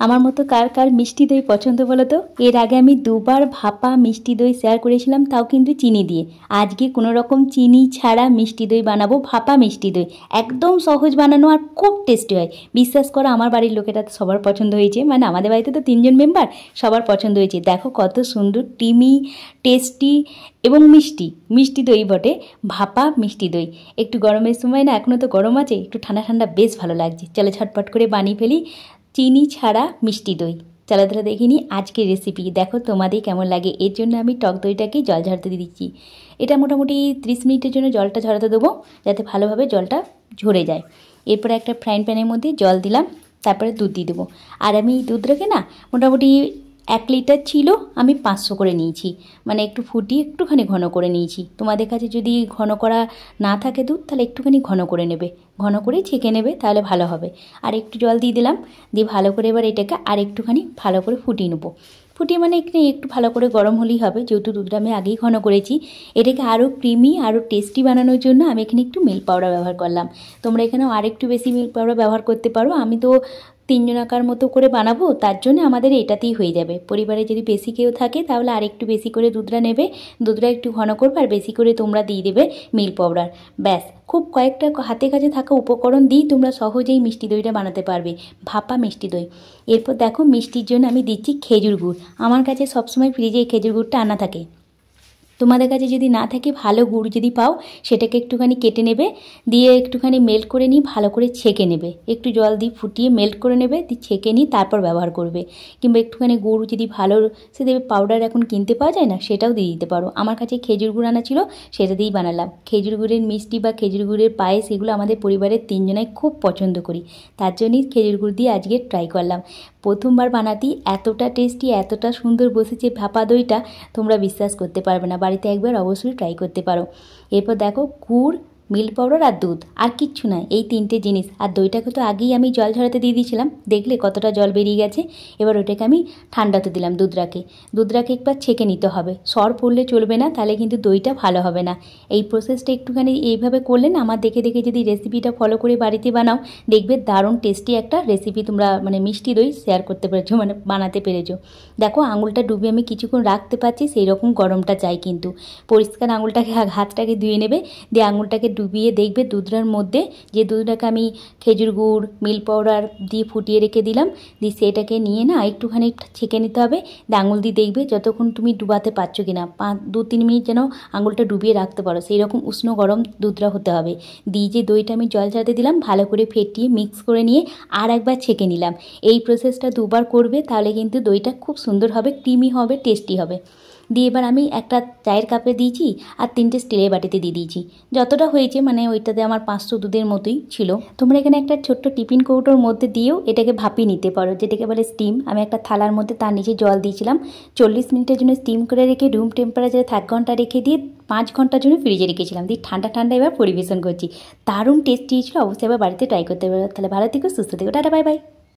আমার মতো কার কার মিষ্টি দই পছন্দ বলো তো? এর আগে আমি দুবার ভাপা মিষ্টি দই শেয়ার করেছিলাম, তাও কিন্তু চিনি দিয়ে। আজকে কোনো রকম চিনি ছাড়া মিষ্টি দই বানাবো, ভাপা মিষ্টি দই। একদম সহজ বানানো আর খুব টেস্টি হয়। বিশ্বাস করো, আমার বাড়ির লোকেরা তো সবার পছন্দ হয়েছে, মানে আমাদের বাড়িতে তো 3 জন মেম্বার, সবার পছন্দ হয়েছে। দেখো কত সুন্দর ক্রিমি, টেস্টি এবং মিষ্টি মিষ্টি দই বটে, ভাপা মিষ্টি দই। একটু গরমের সময় না, এখনও তো গরম আছে, একটু ঠান্ডা ঠান্ডা বেশ ভালো লাগছে। চলো ঝটপট করে বানিয়ে ফেলি চিনি ছাড়া মিষ্টি দই। চলো ধরে দেখিনি আজকের রেসিপি, দেখো তোমাদের কেমন লাগে। এর জন্য আমি টক দইটাকে জল ঝরাতে দিয়ে দিচ্ছি। এটা মোটামুটি 30 মিনিটের জন্য জলটা ঝরাতে দেবো, যাতে ভালোভাবে জলটা ঝরে যায়। এরপরে একটা ফ্রাইং প্যানের মধ্যে জল দিলাম, তারপরে দুধ দিয়ে দেবো। আর আমি দুধটাকে না মোটামুটি 1 লিটার ছিল, আমি 500 করে নিয়েছি, মানে একটু ফুটিয়ে একটুখানি ঘন করে নিয়েছি। তোমাদের কাছে যদি ঘন করা না থাকে দুধ, তাহলে একটুখানি ঘন করে নেবে, ঘন করে ছেঁকে নেবে, তাহলে ভালো হবে। আর একটু জল দিয়ে দিলাম, দিয়ে ভালো করে এবার এটাকে আর একটুখানি ভালো করে ফুটিয়ে নেবো। ফুটিয়ে মানে এখানে একটু ভালো করে গরম হলেই হবে, যেহেতু দুধটা আমি আগেই ঘন করেছি। এটাকে আরও ক্রিমি, আরও টেস্টি বানানোর জন্য আমি এখানে একটু মিল্ক পাউডার ব্যবহার করলাম। তোমরা এখানেও আরেকটু বেশি মিল্ক পাউডার ব্যবহার করতে পারো। আমি তো 3 জনাকার মতো করে বানাবো, তার জন্য আমাদের এটাতেই হয়ে যাবে। পরিবারে যদি বেশি কেউ থাকে তাহলে আর একটু বেশি করে দুধটা নেবে, দুধটা একটু ঘন করবে, আর বেশি করে তোমরা দিয়ে দেবে মিল্ক পাউডার। ব্যাস, খুব কয়েকটা হাতে কাছে থাকা উপকরণ দিয়েই তোমরা সহজেই মিষ্টি দইটা বানাতে পারবে, ভাপা মিষ্টি দই। এরপর দেখো মিষ্টির জন্য আমি দিচ্ছি খেজুর গুড়। আমার কাছে সবসময় ফ্রিজে এই খেজুর গুড়টা আনা থাকে। তোমাদের কাছে যদি না থাকে, ভালো গুড় যদি পাও, সেটাকে একটুখানি কেটে নেবে, দিয়ে একটুখানি মেল্ট করে নিয়ে ভালো করে ছেঁকে নেবে। একটু জল দিয়ে ফুটিয়ে মেল্ট করে নেবে, দিয়ে ছেঁকে নিয়ে তারপর ব্যবহার করবে। কিংবা একটুখানি গুড় যদি ভালো সে দেবে, পাউডার এখন কিনতে পাওয়া যায় না, সেটাও দিয়ে দিতে পারো। আমার কাছে খেজুর গুড় আনা ছিল, সেটা দিয়েই বানালাম। খেজুর গুড়ের মিষ্টি বা খেজুর গুড়ের পায়েস, এগুলো আমাদের পরিবারের 3 জনাই খুব পছন্দ করি, তার জন্যই খেজুর গুড় দিয়ে আজকে ট্রাই করলাম। প্রথমবার বানাতেই এতটা টেস্টি, এতটা সুন্দর বসেছে ভাপা দইটা, তোমরা বিশ্বাস করতে পারবে না। বাড়িতে একবার অবশ্যই ট্রাই করতে পারো। এরপর দেখো গুড়, মিল্ক পাউডার আর দুধ, আর কিচ্ছু নয়, এই 3টে জিনিস। আর দইটাকে তো আগেই আমি জল ঝরাতে দিয়ে দিয়েছিলাম, দেখলে কতটা জল বেরিয়ে গেছে। এবার ওটাকে আমি ঠান্ডাতে দিলাম। দুধটাকে একবার ছেঁকে নিতে হবে, সর পড়লে চলবে না, তাহলে কিন্তু দইটা ভালো হবে না। এই প্রসেসটা একটুখানি এইভাবে করলে না, আমার দেখে দেখে যদি রেসিপিটা ফলো করে বাড়িতে বানাও, দেখবে দারুণ টেস্টি একটা রেসিপি তোমরা মানে মিষ্টি দই শেয়ার করতে পেরেছো, মানে বানাতে পেরেছো। দেখো আঙুলটা ডুবিয়ে আমি কিছুক্ষণ রাখতে পারছি, সেই রকম গরমটা চাই কিন্তু। পরিষ্কার আঙুলটাকে, হাতটাকে ধুয়ে নেবে, দিয়ে আঙুলটাকে ডুবিয়ে দেখবে দুধটার মধ্যে, যে দুধটাকে আমি খেজুর গুড়, মিল্ক পাউডার দিয়ে ফুটিয়ে রেখে দিলাম, দিয়ে সেটাকে নিয়ে না একটুখানি ছেঁকে নিতে হবে। দিয়ে আঙুল দিয়ে দেখবে যতক্ষণ তুমি ডুবাতে পারছো কিনা, 2-3 মিনিট যেন আঙুলটা ডুবিয়ে রাখতে পারো, সেই রকম উষ্ণ গরম দুধটা হতে হবে। দিয়ে যে দইটা আমি জল ঝরাতে দিলাম, ভালো করে ফেটিয়ে মিক্স করে নিয়ে আর একবার ছেঁকে নিলাম। এই প্রসেসটা 2বার করবে, তাহলে কিন্তু দইটা খুব সুন্দর হবে, ক্রিমি হবে, টেস্টি হবে। দিয়ে এবার আমি একটা চায়ের কাপে দিয়েছি, আর 3টে স্টিলের বাটিতে দিয়ে দিয়েছি। যতটা হয়েছে, মানে ওইটাতে আমার 500 দুধের মতোই ছিল। তোমরা এখানে একটা ছোট্ট টিফিন কৌটোর মধ্যে দিয়েও এটাকে ভাপিয়ে নিতে পারো, যেটাকে বলে স্টিম। আমি একটা থালার মধ্যে তার নিচে জল দিয়েছিলাম, 40 মিনিটের জন্য স্টিম করে রেখে রুম টেম্পারেচারে 1 ঘন্টা রেখে দিয়ে 5 ঘন্টার জন্য ফ্রিজে রেখেছিলাম। দিয়ে ঠান্ডা ঠান্ডা এবার পরিবেশন করছি, দারুণ টেস্টি হয়েছিল। অবশ্যই এবার বাড়িতে ট্রাই করতে পারো। তাহলে ভালো থেকো, সুস্থ থেকো, টাটা, বাই বাই।